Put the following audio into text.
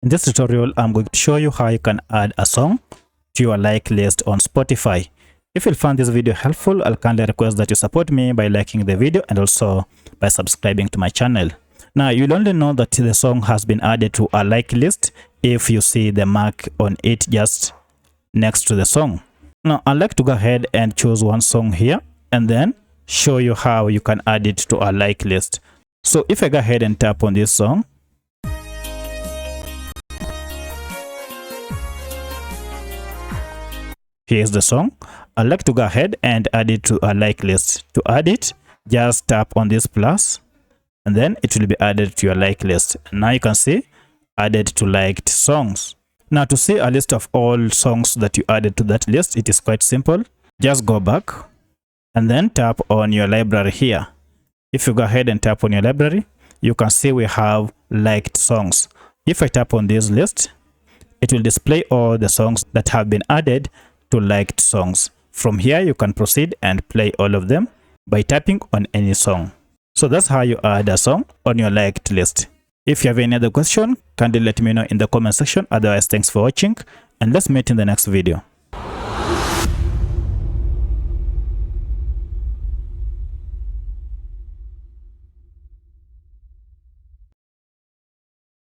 In this tutorial, I'm going to show you how you can add a song to your like list on Spotify. If you found this video helpful, I'll kindly request that you support me by liking the video and also by subscribing to my channel. Now, you'll only know that the song has been added to a like list if you see the mark on it just next to the song. Now, I'd like to go ahead and choose one song here and then show you how you can add it to a like list. So if I go ahead and tap on this song, here's the song. I'd like to go ahead and add it to a like list. To add it, just tap on this plus and then it will be added to your like list. Now you can see added to liked songs. Now to see a list of all songs that you added to that list, it is quite simple. Just go back and then tap on your library here. If you go ahead and tap on your library, you can see we have liked songs. If I tap on this list, it will display all the songs that have been added to liked songs. From here, you can proceed and play all of them by tapping on any song. So that's how you add a song on your liked list. If you have any other question, kindly let me know in the comment section. Otherwise, thanks for watching and let's meet in the next video.